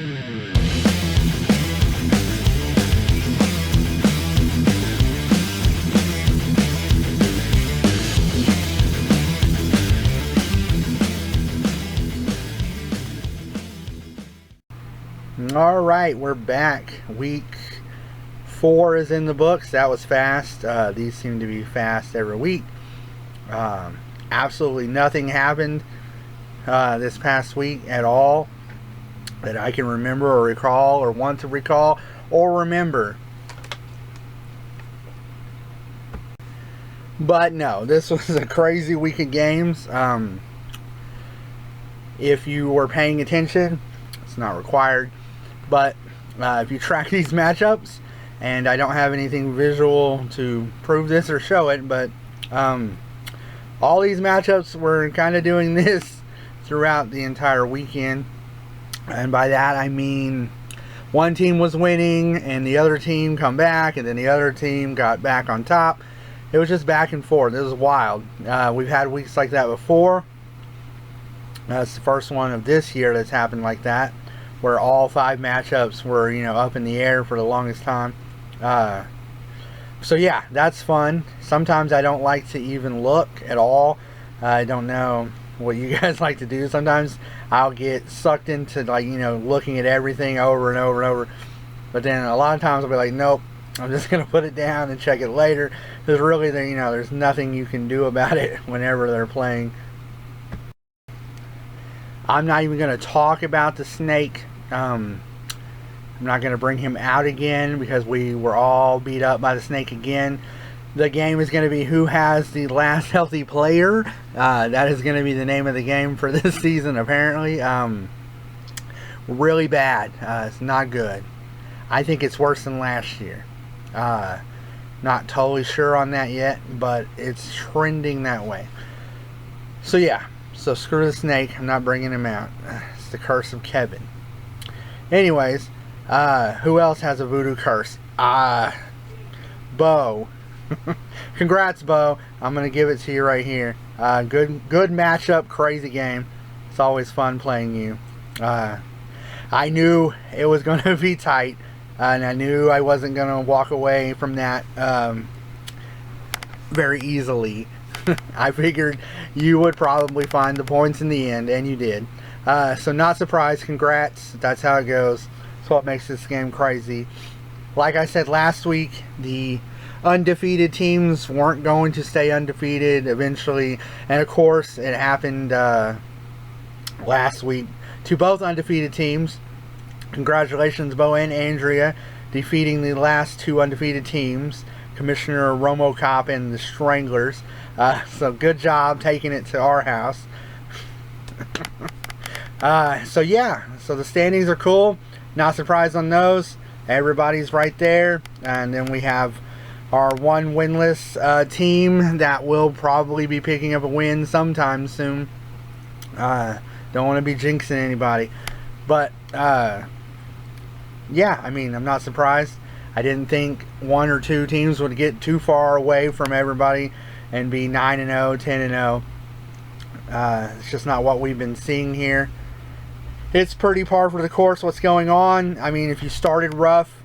All right, we're back. Week 4 is in the books. That was fast. These seem to be fast every week. Absolutely nothing happened this past week at all that I can remember or recall or want to recall or remember. But no, this was a crazy week of games. If you were paying attention, it's not required. But if you track these matchups, and I don't have anything visual to prove this or show it, but all these matchups were kind of doing this throughout the entire weekend. And by that I mean one team was winning and the other team come back, and then the other team got back on top. It was just back and forth. It was wild. We've had weeks like that before. That's the first one of this year that's happened like that, where all 5 matchups were, up in the air for the longest time. So yeah, that's fun. Sometimes I don't like to even look at all. I don't know what you guys like to do. Sometimes I'll get sucked into looking at everything over and over and over. But then a lot of times I'll be like, nope, I'm just gonna put it down and check it later. Because really, there's nothing you can do about it whenever they're playing. I'm not even going to talk about the snake. I'm not going to bring him out again because we were all beat up by the snake again. The game is going to be who has the last healthy player. That is going to be the name of the game for this season, apparently. Really bad. It's not good. I think it's worse than last year. Not totally sure on that yet, but it's trending that way. So yeah. So screw the snake. I'm not bringing him out. It's the curse of Kevin. Anyways, who else has a voodoo curse? Bo. Congrats, Bo. I'm going to give it to you right here. Good matchup, crazy game. It's always fun playing you. I knew it was going to be tight, and I knew I wasn't going to walk away from that very easily. I figured you would probably find the points in the end, and you did. So not surprised. Congrats. That's how it goes. That's what makes this game crazy. Like I said last week, the undefeated teams weren't going to stay undefeated eventually. And of course, it happened last week to both undefeated teams. Congratulations, Bo and Andrea, defeating the last 2 undefeated teams, Commissioner Romocop and the Stranglers. So good job taking it to our house. So yeah, so the standings are cool. Not surprised on those. Everybody's right there. And then we have our one winless team that will probably be picking up a win sometime soon. Don't want to be jinxing anybody. But yeah, I mean, I'm not surprised. I didn't think 1 or 2 teams would get too far away from everybody and be 9-0, 10-0. It's just not what we've been seeing here. It's pretty par for the course what's going on. I mean, if you started rough,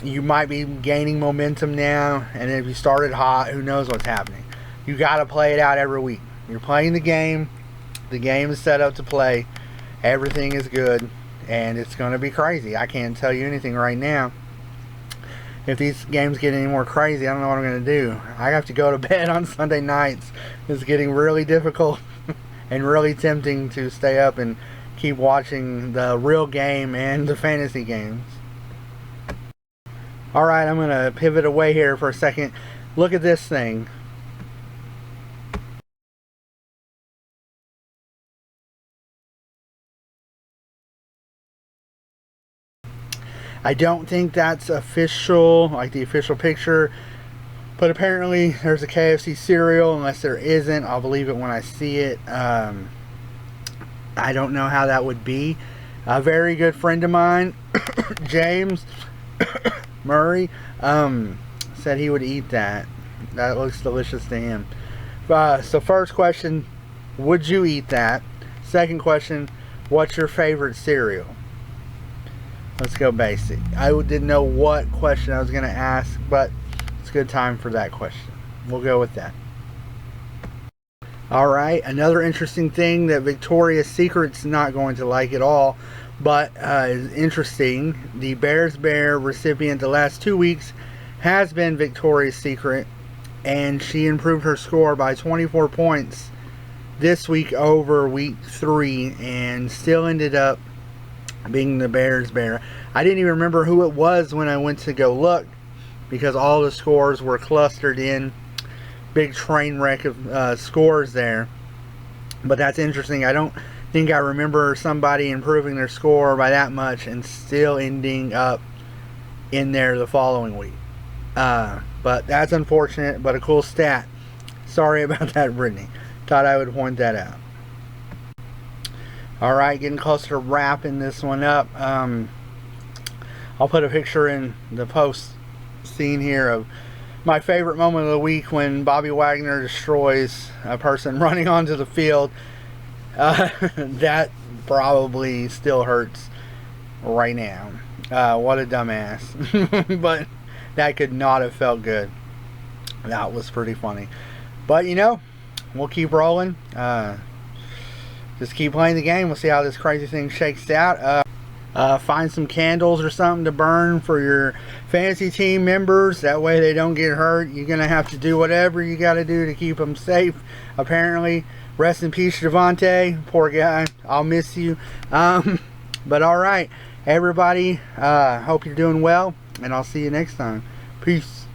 you might be gaining momentum now. And if you started hot, who knows what's happening. You got to play it out every week. You're playing the game. The game is set up to play. Everything is good. And it's going to be crazy. I can't tell you anything right now. If these games get any more crazy, I don't know what I'm going to do. I have to go to bed on Sunday nights. It's getting really difficult and really tempting to stay up and keep watching the real game and the fantasy games. Alright, I'm going to pivot away here for a second. Look at this thing. I don't think that's official, like the official picture, but apparently there's a KFC cereal. Unless there isn't, I'll believe it when I see it. I don't know how that would be. A very good friend of mine, James Murray, said he would eat that. That looks delicious to him. So first question, would you eat that? Second question, what's your favorite cereal? Let's go basic. I didn't know what question I was going to ask, but it's a good time for that question. We'll go with that. Alright, another interesting thing that Victoria's Secret's not going to like at all, but is interesting. The Bears Bear recipient the last 2 weeks has been Victoria's Secret, and she improved her score by 24 points this week over week 3 and still ended up being the Bears Bear. I didn't even remember who it was when I went to go look, because all the scores were clustered in big train wreck of scores there. But that's interesting. I don't think I remember somebody improving their score by that much and still ending up in there the following week. But that's unfortunate, but a cool stat. Sorry about that, Brittany. Thought I would point that out. Alright, getting closer to wrapping this one up. I'll put a picture in the post scene here of my favorite moment of the week when Bobby Wagner destroys a person running onto the field. That probably still hurts right now. What a dumbass. But that could not have felt good. That was pretty funny. But you know, we'll keep rolling. Just keep playing the game. We'll see how this crazy thing shakes out. Find some candles or something to burn for your fantasy team members. That way they don't get hurt. You're going to have to do whatever you got to do to keep them safe, apparently. Rest in peace, Javante. Poor guy. I'll miss you. But alright, everybody. Hope you're doing well, and I'll see you next time. Peace.